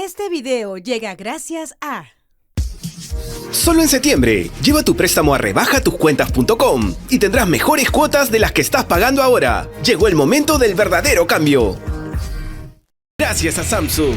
Este video llega gracias a... Solo en septiembre, lleva tu préstamo a rebajatucuentas.com y tendrás mejores cuotas de las que estás pagando ahora. Llegó el momento del verdadero cambio. Gracias a Samsung.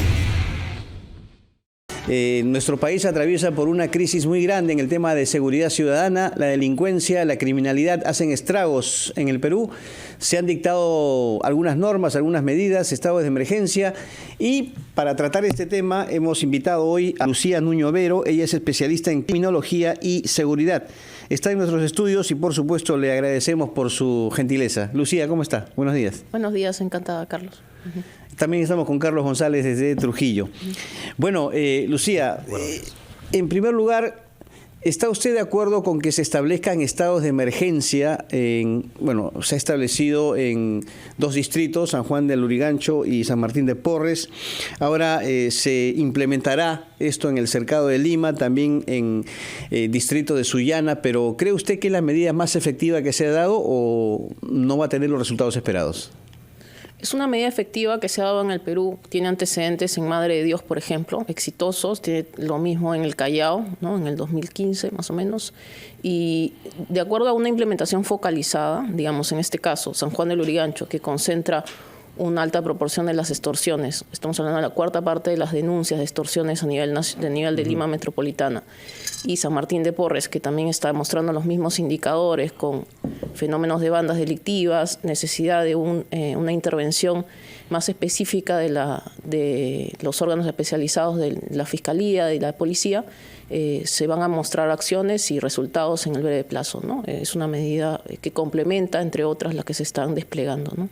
Nuestro país atraviesa por una crisis muy grande en el tema de seguridad ciudadana. La delincuencia, la criminalidad hacen estragos en el Perú. Se han dictado algunas normas, algunas medidas, estados de emergencia. Y para tratar este tema hemos invitado hoy a Lucía Nuño Vero. Ella es especialista en criminología y seguridad. Está en nuestros estudios y por supuesto le agradecemos por su gentileza. Lucía, ¿cómo está? Buenos días. Buenos días, encantada, Carlos. También estamos con Carlos González desde Trujillo. Bueno, Lucía, en primer lugar, ¿está usted de acuerdo con que se establezcan estados de emergencia? Se ha establecido en 2 distritos, San Juan del Lurigancho y San Martín de Porres. Ahora se implementará esto en el Cercado de Lima, también en distrito de Sullana, pero ¿cree usted que es la medida más efectiva que se ha dado o no va a tener los resultados esperados? Es una medida efectiva que se ha dado en el Perú. Tiene antecedentes en Madre de Dios, por ejemplo, exitosos. Tiene lo mismo en el Callao, ¿no? En el 2015 más o menos. Y de acuerdo a una implementación focalizada, digamos en este caso, San Juan del Lurigancho, que concentra una alta proporción de las extorsiones. Estamos hablando de la 4ª parte de las denuncias de extorsiones a nivel de Lima metropolitana. Y San Martín de Porres, que también está mostrando los mismos indicadores con fenómenos de bandas delictivas, necesidad de una intervención más específica de los órganos especializados de la Fiscalía, de la Policía, se van a mostrar acciones y resultados en el breve plazo, ¿no? Es una medida que complementa, entre otras, las que se están desplegando, ¿no?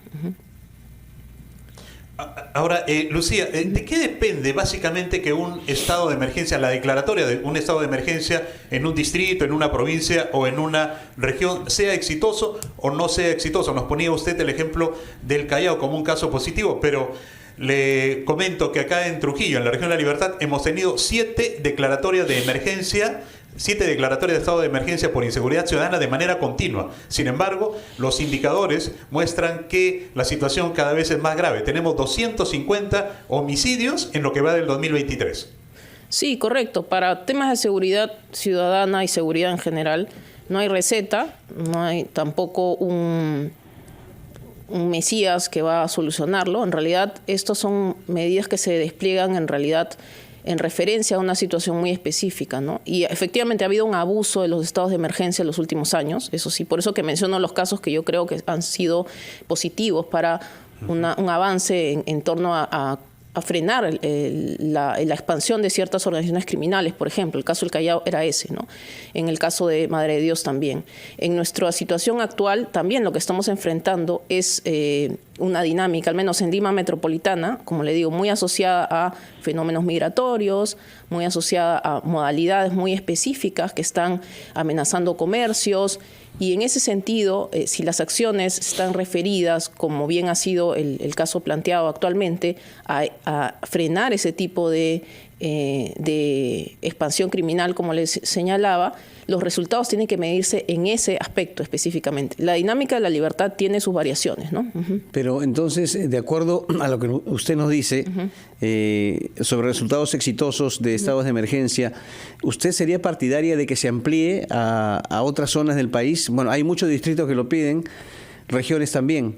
Ahora, Lucía, ¿de qué depende básicamente que un estado de emergencia, la declaratoria de un estado de emergencia en un distrito, en una provincia o en una región sea exitoso o no sea exitoso? Nos ponía usted el ejemplo del Callao como un caso positivo, pero le comento que acá en Trujillo, en la región de La Libertad, hemos tenido 7 declaratorias de emergencia, 7 declaratorias de estado de emergencia por inseguridad ciudadana de manera continua. Sin embargo, los indicadores muestran que la situación cada vez es más grave. Tenemos 250 homicidios en lo que va del 2023. Sí, correcto. Para temas de seguridad ciudadana y seguridad en general, no hay receta, no hay tampoco un mesías que va a solucionarlo. En realidad, estas son medidas que se despliegan en referencia a una situación muy específica, ¿no? Y efectivamente ha habido un abuso de los estados de emergencia en los últimos años, eso sí, por eso que menciono los casos que yo creo que han sido positivos para un avance en torno a frenar la expansión de ciertas organizaciones criminales, por ejemplo. El caso del Callao era ese, ¿no? En el caso de Madre de Dios también. En nuestra situación actual también lo que estamos enfrentando es una dinámica, al menos en Lima metropolitana, como le digo, muy asociada a fenómenos migratorios, muy asociada a modalidades muy específicas que están amenazando comercios. Y en ese sentido, si las acciones están referidas, como bien ha sido el caso planteado actualmente, a frenar ese tipo de expansión criminal, como les señalaba, los resultados tienen que medirse en ese aspecto específicamente. La dinámica de La Libertad tiene sus variaciones, ¿no? Pero entonces, de acuerdo a lo que usted nos dice sobre resultados exitosos de estados de emergencia, ¿usted sería partidaria de que se amplíe a otras zonas del país? Bueno, hay muchos distritos que lo piden, regiones también.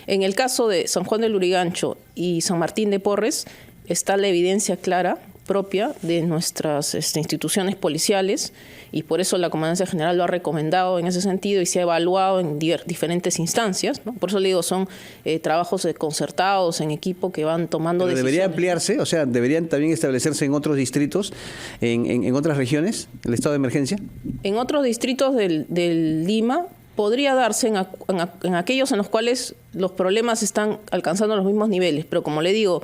En el caso de San Juan del Lurigancho y San Martín de Porres, está la evidencia clara propia de nuestras instituciones policiales y por eso la Comandancia General lo ha recomendado en ese sentido y se ha evaluado en diferentes instancias, ¿no? Por eso le digo, son trabajos concertados en equipo que van tomando decisiones. ¿Debería ampliarse? O sea, ¿deberían también establecerse en otros distritos, en otras regiones, el estado de emergencia? En otros distritos del Lima podría darse en aquellos en los cuales los problemas están alcanzando los mismos niveles, pero como le digo,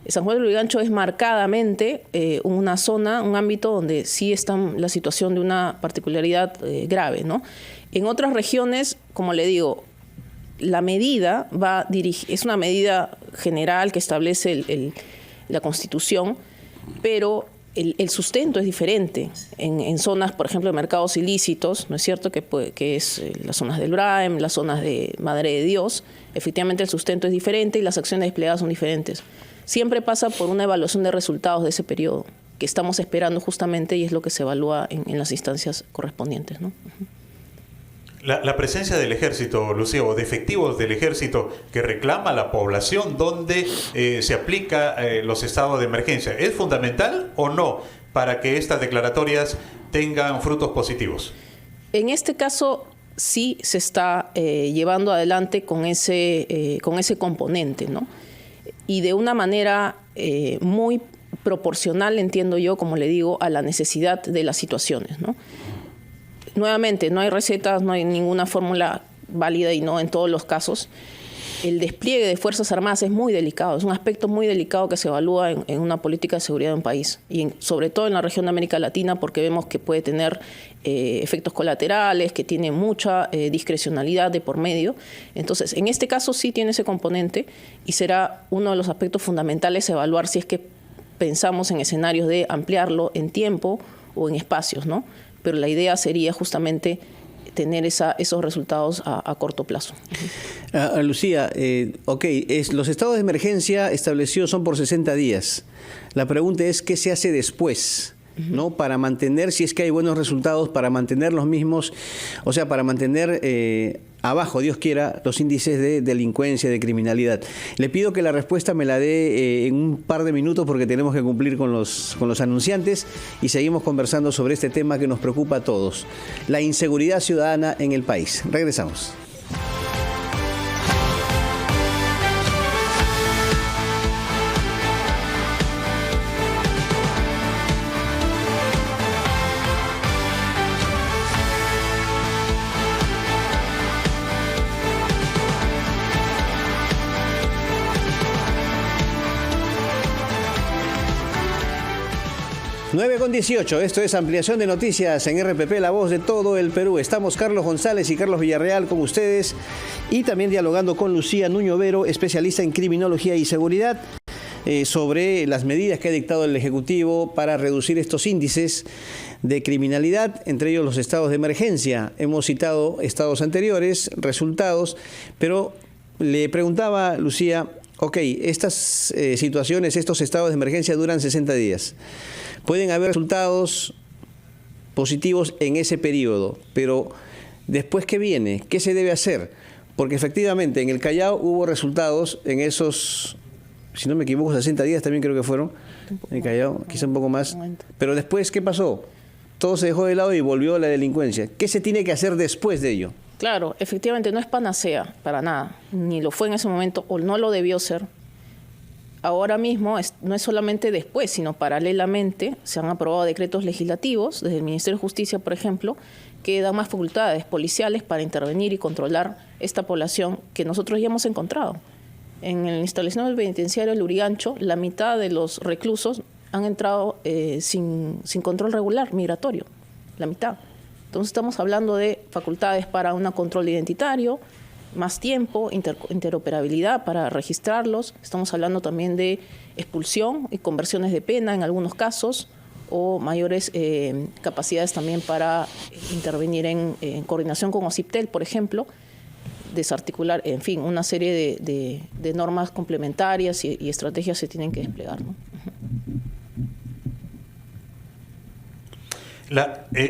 San Juan del Lurigancho es marcadamente una zona, un ámbito donde sí está la situación de una particularidad grave, ¿no? En otras regiones, como le digo, la medida es una medida general que establece la Constitución, pero el sustento es diferente. En zonas, por ejemplo, de mercados ilícitos, ¿no es cierto? Que es las zonas del Braem, las zonas de Madre de Dios, efectivamente el sustento es diferente y las acciones desplegadas son diferentes. siempre pasa por una evaluación de resultados de ese periodo, que estamos esperando justamente y es lo que se evalúa en las instancias correspondientes, ¿no? La presencia del ejército, Lucía, o de efectivos del ejército que reclama la población donde se aplica los estados de emergencia, ¿es fundamental o no para que estas declaratorias tengan frutos positivos? En este caso sí se está llevando adelante con ese componente, ¿no? Y de una manera muy proporcional, entiendo yo, como le digo, a la necesidad de las situaciones, ¿no? Nuevamente, no hay recetas, no hay ninguna fórmula válida y no en todos los casos. El despliegue de Fuerzas Armadas es muy delicado, es un aspecto muy delicado que se evalúa en una política de seguridad de un país y sobre todo en la región de América Latina, porque vemos que puede tener efectos colaterales, que tiene mucha discrecionalidad de por medio. Entonces, en este caso sí tiene ese componente y será uno de los aspectos fundamentales a evaluar si es que pensamos en escenarios de ampliarlo en tiempo o en espacios, ¿no? Pero la idea sería justamente tener esos resultados a corto plazo. Lucía, los estados de emergencia establecidos son por 60 días. La pregunta es, ¿qué se hace después? ¿No? Para mantener, si es que hay buenos resultados, para mantener los mismos, o sea, para mantener abajo, Dios quiera, los índices de delincuencia, de criminalidad. Le pido que la respuesta me la dé en un par de minutos porque tenemos que cumplir con los anunciantes y seguimos conversando sobre este tema que nos preocupa a todos, la inseguridad ciudadana en el país. Regresamos. Con 18, esto es Ampliación de Noticias en RPP, la voz de todo el Perú. Estamos Carlos González y Carlos Villarreal con ustedes y también dialogando con Lucía Nuño Vero, especialista en criminología y seguridad, sobre las medidas que ha dictado el Ejecutivo para reducir estos índices de criminalidad, entre ellos los estados de emergencia. Hemos citado estados anteriores, resultados, pero le preguntaba, Lucía, estas situaciones, estos estados de emergencia duran 60 días. Pueden haber resultados positivos en ese periodo, pero después, ¿qué viene? ¿Qué se debe hacer? Porque efectivamente en el Callao hubo resultados en esos, si no me equivoco, 60 días también creo que fueron, en el Callao, quizá un poco más. Pero después, ¿qué pasó? Todo se dejó de lado y volvió la delincuencia. ¿Qué se tiene que hacer después de ello? Claro, efectivamente no es panacea para nada, ni lo fue en ese momento o no lo debió ser. Ahora mismo no es solamente después, sino paralelamente se han aprobado decretos legislativos desde el Ministerio de Justicia, por ejemplo, que dan más facultades policiales para intervenir y controlar esta población que nosotros ya hemos encontrado. En el establecimiento penitenciario del Lurigancho, la mitad de los reclusos han entrado sin control regular migratorio, la mitad. Entonces estamos hablando de facultades para un control identitario, más tiempo, interoperabilidad para registrarlos. Estamos hablando también de expulsión y conversiones de pena en algunos casos o mayores capacidades también para intervenir en coordinación con OCIPTEL, por ejemplo, desarticular, en fin, una serie de normas complementarias y estrategias se tienen que desplegar, ¿no?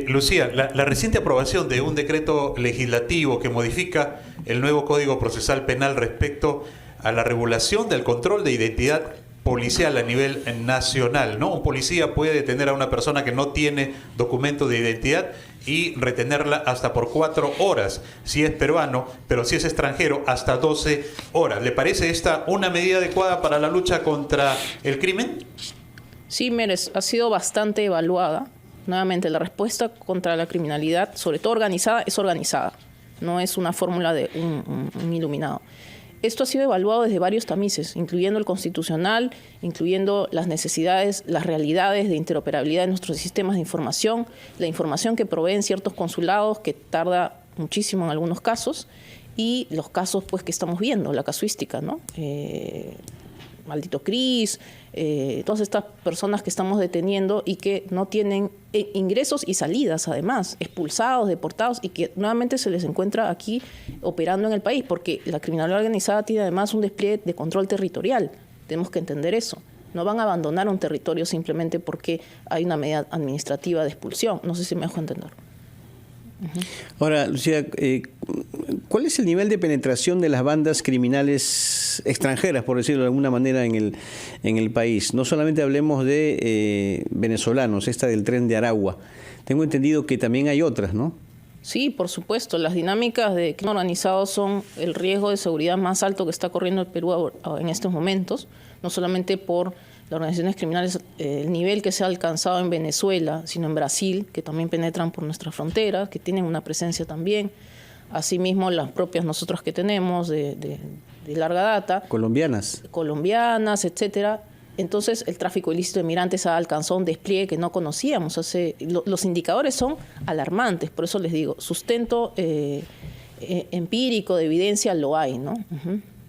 Lucía, la reciente aprobación de un decreto legislativo que modifica el nuevo Código Procesal Penal respecto a la regulación del control de identidad policial a nivel nacional, ¿no? Un policía puede detener a una persona que no tiene documento de identidad y retenerla hasta por 4 horas, si es peruano, pero si es extranjero, hasta 12 horas. ¿Le parece esta una medida adecuada para la lucha contra el crimen? Sí, Mérez, ha sido bastante evaluada. Nuevamente, la respuesta contra la criminalidad, sobre todo organizada, es organizada. No es una fórmula de un iluminado. Esto ha sido evaluado desde varios tamices, incluyendo el constitucional, incluyendo las necesidades, las realidades de interoperabilidad de nuestros sistemas de información, la información que proveen ciertos consulados, que tarda muchísimo en algunos casos, y los casos pues que estamos viendo, la casuística, ¿no? Maldito Cris, todas estas personas que estamos deteniendo y que no tienen ingresos y salidas, además, expulsados, deportados, y que nuevamente se les encuentra aquí operando en el país, porque la criminalidad organizada tiene además un despliegue de control territorial. Tenemos que entender eso. No van a abandonar un territorio simplemente porque hay una medida administrativa de expulsión. No sé si me dejo entender. Ahora, Lucía, ¿cuál es el nivel de penetración de las bandas criminales extranjeras, por decirlo de alguna manera, en el país? No solamente hablemos de venezolanos, esta del Tren de Aragua. Tengo entendido que también hay otras, ¿no? Sí, por supuesto. Las dinámicas de crimen organizado son el riesgo de seguridad más alto que está corriendo el Perú en estos momentos, no solamente por las organizaciones criminales, el nivel que se ha alcanzado en Venezuela, sino en Brasil, que también penetran por nuestras fronteras, que tienen una presencia también. Asimismo, las propias nosotros que tenemos de larga data. Colombianas, etcétera. Entonces, el tráfico ilícito de migrantes ha alcanzado un despliegue que no conocíamos. Los indicadores son alarmantes, por eso les digo, sustento empírico de evidencia lo hay, ¿no?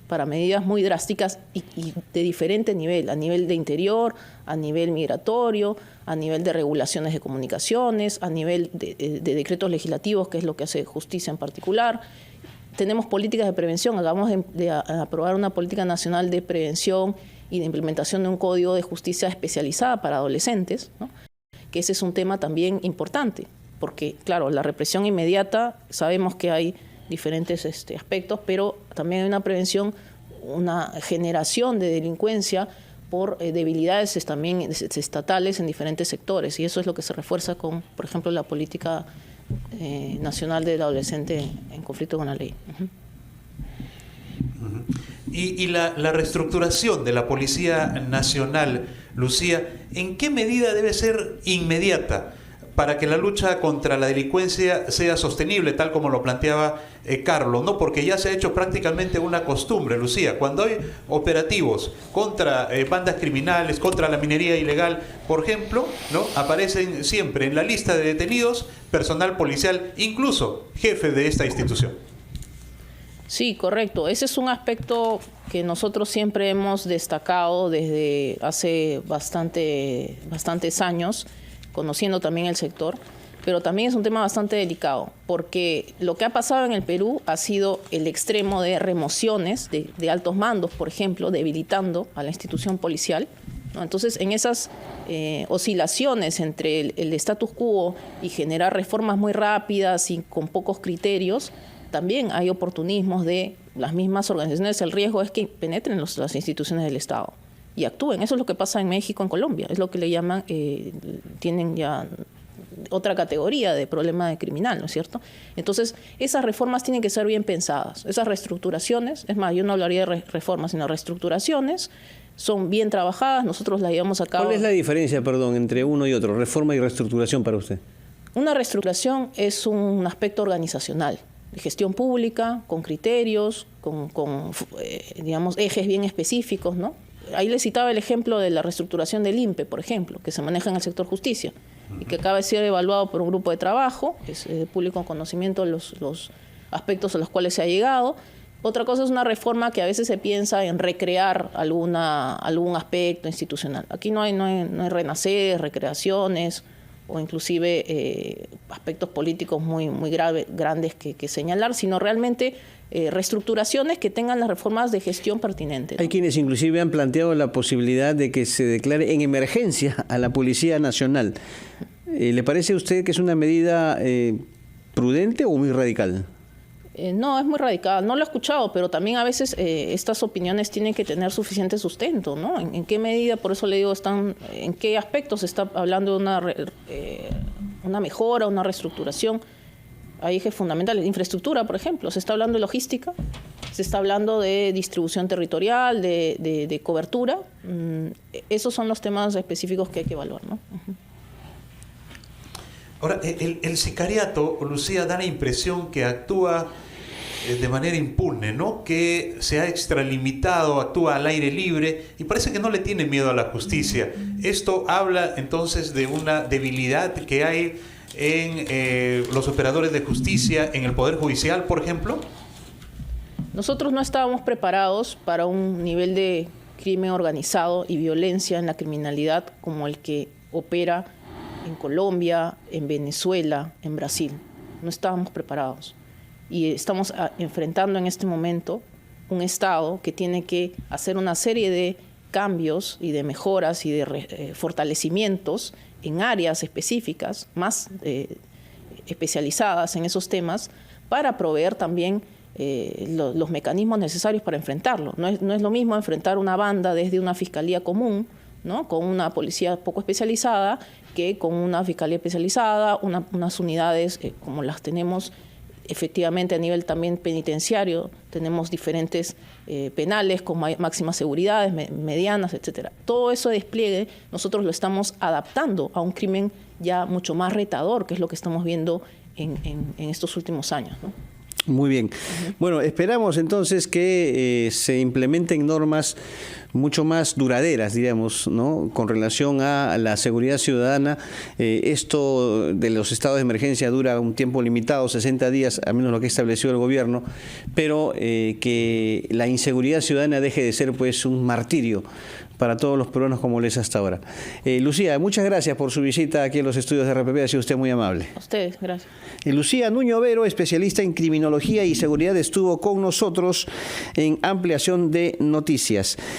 Para medidas muy drásticas y de diferente nivel, a nivel de interior, a nivel migratorio, a nivel de regulaciones de comunicaciones, a nivel de decretos legislativos, que es lo que hace justicia en particular. Tenemos políticas de prevención, acabamos de aprobar una política nacional de prevención y de implementación de un código de justicia especializada para adolescentes, ¿no? Que ese es un tema también importante, porque claro, la represión inmediata, sabemos que hay diferentes aspectos, pero también hay una prevención, una generación de delincuencia por debilidades también estatales en diferentes sectores, y eso es lo que se refuerza con, por ejemplo, la política nacional del adolescente en conflicto con la ley. Y la reestructuración de la Policía Nacional, Lucía, ¿en qué medida debe ser inmediata para que la lucha contra la delincuencia sea sostenible, tal como lo planteaba Carlos, ¿no? Porque ya se ha hecho prácticamente una costumbre, Lucía. Cuando hay operativos contra bandas criminales, contra la minería ilegal, por ejemplo, ¿no? Aparecen siempre en la lista de detenidos personal policial, incluso jefe de esta institución. Sí, correcto. Ese es un aspecto que nosotros siempre hemos destacado desde hace bastantes años, conociendo también el sector, pero también es un tema bastante delicado, porque lo que ha pasado en el Perú ha sido el extremo de remociones de altos mandos, por ejemplo, debilitando a la institución policial, ¿no? Entonces, en esas oscilaciones entre el status quo y generar reformas muy rápidas y con pocos criterios, también hay oportunismos de las mismas organizaciones. El riesgo es que penetren las instituciones del Estado y actúen. Eso es lo que pasa en México, en Colombia. Es lo que le llaman, tienen ya otra categoría de problema de criminal, ¿no es cierto? Entonces, esas reformas tienen que ser bien pensadas. Esas reestructuraciones, es más, yo no hablaría de reformas, sino reestructuraciones, son bien trabajadas, nosotros las llevamos a cabo. ¿Cuál es la diferencia, perdón, entre uno y otro, reforma y reestructuración para usted? Una reestructuración es un aspecto organizacional, de gestión pública, con criterios, digamos, ejes bien específicos, ¿no? Ahí les citaba el ejemplo de la reestructuración del INPE, por ejemplo, que se maneja en el sector justicia y que acaba de ser evaluado por un grupo de trabajo, que es de público conocimiento los aspectos a los cuales se ha llegado. Otra cosa es una reforma que a veces se piensa en recrear algún aspecto institucional. Aquí no hay renacer, recreaciones o inclusive aspectos políticos muy grandes que señalar, sino realmente reestructuraciones que tengan las reformas de gestión pertinentes, ¿no? Hay quienes inclusive han planteado la posibilidad de que se declare en emergencia a la Policía Nacional. ¿Le parece a usted que es una medida prudente o muy radical? No, es muy radical. No lo he escuchado, pero también a veces estas opiniones tienen que tener suficiente sustento, ¿no? ¿En qué medida, por eso le digo, en qué aspectos se está hablando de una mejora, una reestructuración? Hay ejes fundamentales. Infraestructura, por ejemplo. Se está hablando de logística, se está hablando de distribución territorial, de cobertura. Esos son los temas específicos que hay que evaluar, ¿no? Ahora, el sicariato, Lucía, da la impresión que actúa de manera impune, ¿no? Que se ha extralimitado, actúa al aire libre y parece que no le tiene miedo a la justicia. Esto habla entonces de una debilidad que hay en los operadores de justicia, en el Poder Judicial, por ejemplo. Nosotros no estábamos preparados para un nivel de crimen organizado y violencia en la criminalidad como el que opera en Colombia, en Venezuela, en Brasil. No estábamos preparados. Y estamos enfrentando en este momento un Estado que tiene que hacer una serie de cambios y de mejoras y de fortalecimientos en áreas específicas, más especializadas en esos temas, para proveer también los mecanismos necesarios para enfrentarlo. No es lo mismo enfrentar una banda desde una fiscalía común, ¿no?, con una policía poco especializada, que con una fiscalía especializada, unas unidades como las tenemos efectivamente a nivel también penitenciario. Tenemos diferentes penales con máximas seguridades, medianas, etcétera. Todo eso despliegue nosotros lo estamos adaptando a un crimen ya mucho más retador, que es lo que estamos viendo en estos últimos años, ¿no? Muy bien. Bueno, esperamos entonces que se implementen normas mucho más duraderas, digamos, ¿no?, con relación a la seguridad ciudadana. Esto de los estados de emergencia dura un tiempo limitado, 60 días, al menos lo que estableció el gobierno, pero que la inseguridad ciudadana deje de ser pues un martirio para todos los peruanos como lo es hasta ahora. Lucía, muchas gracias por su visita aquí en los estudios de RPP, ha sido usted muy amable. A ustedes, gracias. Lucía Nuño Vero, especialista en criminología y seguridad, estuvo con nosotros en Ampliación de Noticias.